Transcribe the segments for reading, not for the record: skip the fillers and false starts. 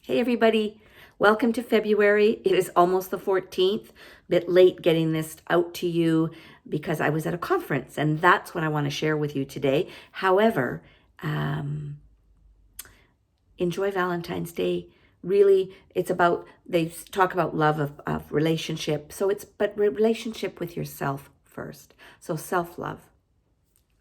Hey everybody, welcome to February. It is almost the 14th. Bit late getting this out to you because I was at a conference and that's what I want to share with you today. However, enjoy Valentine's Day. Really, it's about, they talk about love of relationship. But relationship with yourself first. So self-love.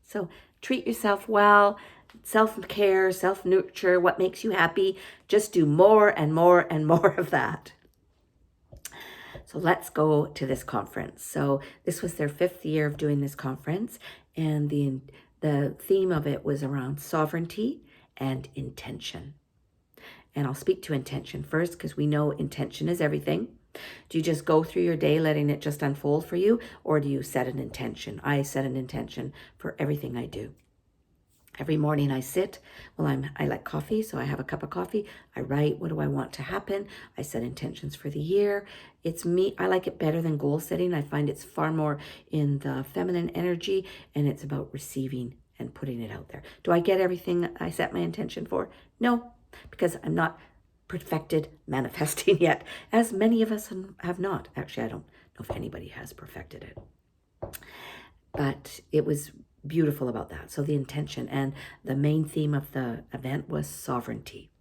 So treat yourself well, self-care, self-nurture, what makes you happy. Just do more and more and more of that. So let's go to this conference. So this was their 5th year of doing this conference, and the theme of it was around sovereignty and intention. And I'll speak to intention first because we know intention is everything. Do you just go through your day letting it just unfold for you, or do you set an intention? I set an intention for everything I do. Every morning I sit, I like coffee, so I have a cup of coffee. I write, what do I want to happen? I set intentions for the year. It's me. I like it better than goal setting. I find it's far more in the feminine energy, and it's about receiving and putting it out there. Do I get everything I set my intention for? No, because I'm not perfected manifesting yet, as many of us have not. Actually, I don't know if anybody has perfected it. But it was beautiful about that. So the intention and the main theme of the event was sovereignty.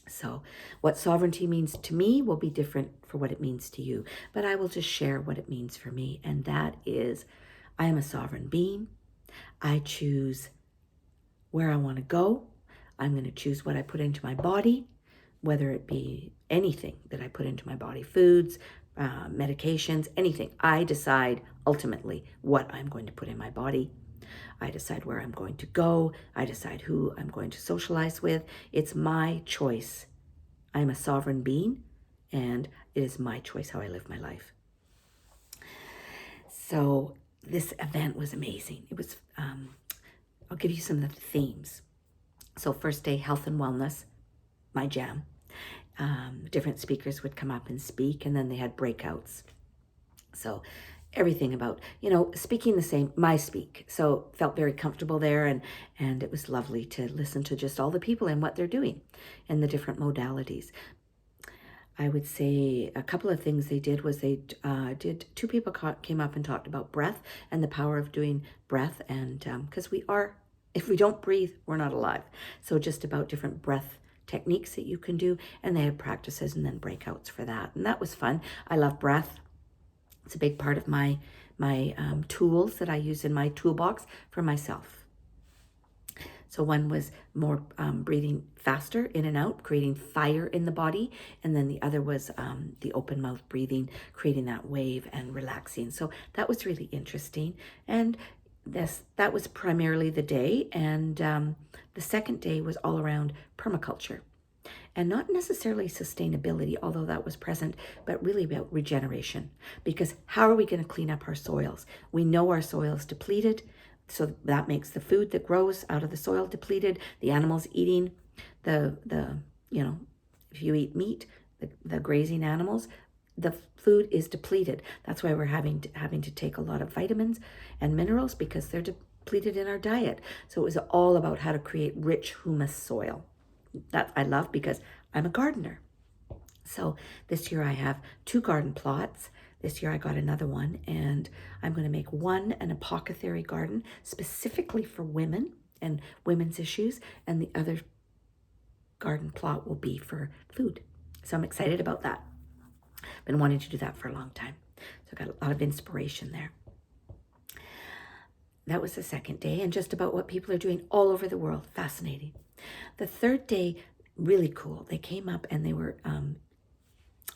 So what sovereignty means to me will be different for what it means to you. But I will just share what it means for me. And that is, I am a sovereign being. I choose where I want to go. I'm going to choose what I put into my body, whether it be anything that I put into my body, foods, medications, anything. I decide ultimately what I'm going to put in my body. I decide where I'm going to go. I decide who I'm going to socialize with. It's my choice. I'm a sovereign being, and it is my choice how I live my life. So this event was amazing. It was, I'll give you some of the themes. So first day, health and wellness, my jam. Different speakers would come up and speak, and then they had breakouts. So everything about, speaking the same, my speak. So felt very comfortable there, and it was lovely to listen to just all the people and what they're doing and the different modalities. I would say a couple of things they did was two people came up and talked about breath and the power of doing breath, and because if we don't breathe, we're not alive. So just about different breath techniques that you can do, and they had practices and then breakouts for that, and that was fun. I love breath. It's a big part of my tools that I use in my toolbox for myself. So one was more breathing faster in and out, creating fire in the body. And then the other was the open mouth breathing, creating that wave and relaxing. So that was really interesting. And that was primarily the day. And the second day was all around permaculture. And not necessarily sustainability, although that was present, but really about regeneration. Because how are we going to clean up our soils? We know our soil's depleted, so that makes the food that grows out of the soil depleted. The animals eating if you eat meat, the grazing animals, the food is depleted. That's why we're having to take a lot of vitamins and minerals, because they're depleted in our diet. So it was all about how to create rich humus soil. That I love because I'm a gardener. So this year I have 2 garden plots. This year I got another one, and I'm going to make one an apothecary garden specifically for women and women's issues, and the other garden plot will be for food. So I'm excited about that. Been wanting to do that for a long time. So I got a lot of inspiration there. That was the second day, and just about what people are doing all over the world. Fascinating. The third day, really cool. They came up and they were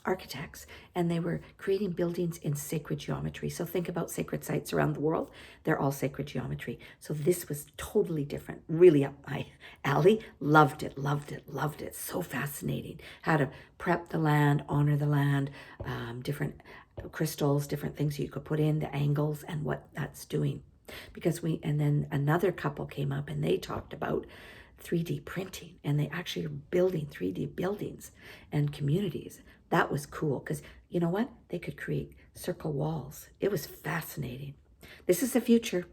architects, and they were creating buildings in sacred geometry. So think about sacred sites around the world. They're all sacred geometry. So this was totally different, really up my alley. Loved it, loved it, loved it. So fascinating. How to prep the land, honor the land, different crystals, different things you could put in, the angles, and what that's doing. And then another couple came up and they talked about 3D printing, and they actually are building 3D buildings and communities. That was cool because you know what? They could create circle walls. It was fascinating. This is the future.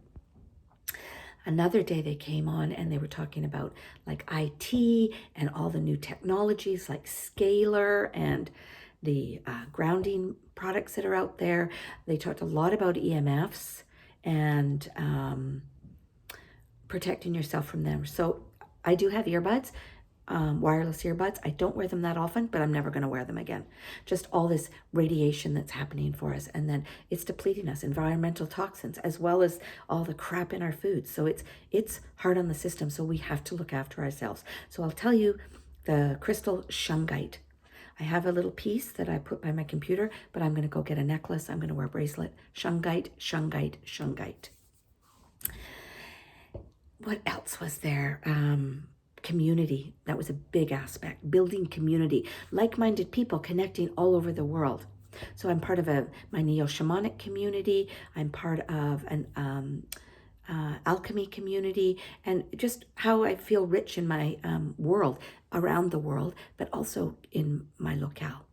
Another day they came on and they were talking about like IT and all the new technologies like Scalar and the grounding products that are out there. They talked a lot about EMFs and protecting yourself from them. So I do have earbuds, wireless earbuds. I don't wear them that often, but I'm never going to wear them again. Just all this radiation that's happening for us, and then it's depleting us, environmental toxins, as well as all the crap in our food. So it's hard on the system. So we have to look after ourselves. So I'll tell you, the crystal shungite. I have a little piece that I put by my computer, but I'm going to go get a necklace. I'm going to wear a bracelet. Shungite, shungite, shungite. What else was there? Community. That was a big aspect. Building community. Like-minded people connecting all over the world. So I'm part of my neo-shamanic community. I'm part of an alchemy community, and just how I feel rich in my world, around the world, but also in my locale.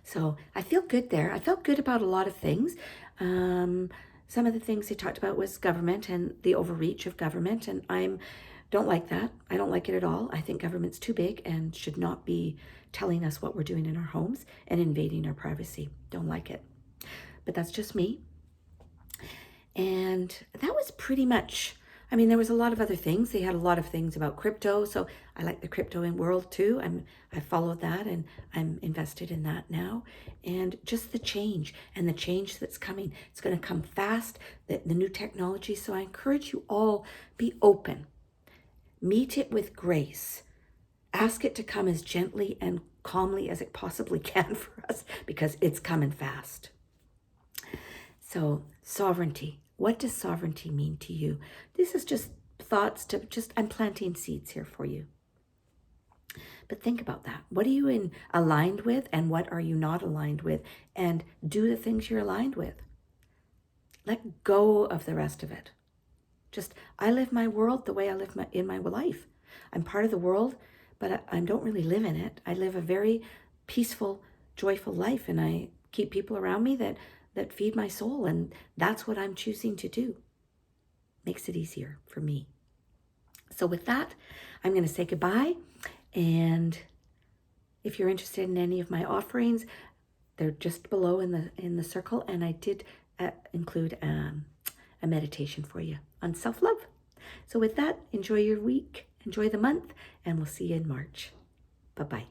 So I feel good there. I felt good about a lot of things. Some of the things they talked about was government and the overreach of government, and don't like that. I don't like it at all. I think government's too big and should not be telling us what we're doing in our homes and invading our privacy. Don't like it. But that's just me. And that was pretty much, I mean, there was a lot of other things. They had a lot of things about crypto. So I like the crypto world too. I followed that and I'm invested in that now. And just the change that's coming. It's going to come fast, the new technology. So I encourage you all, be open. Meet it with grace. Ask it to come as gently and calmly as it possibly can for us, because it's coming fast. So sovereignty. What does sovereignty mean to you? This is just thoughts I'm planting seeds here for you. But think about that. What are you aligned with and what are you not aligned with? And do the things you're aligned with. Let go of the rest of it. I live my world the way I live in my life. I'm part of the world, but I don't really live in it. I live a very peaceful, joyful life, and I keep people around me that feed my soul, and that's what I'm choosing to do. Makes it easier for me. So with that, I'm going to say goodbye, and if you're interested in any of my offerings, they're just below in the circle, and I did include a meditation for you on self-love. So with that, enjoy your week, enjoy the month, and we'll see you in March. Bye-bye.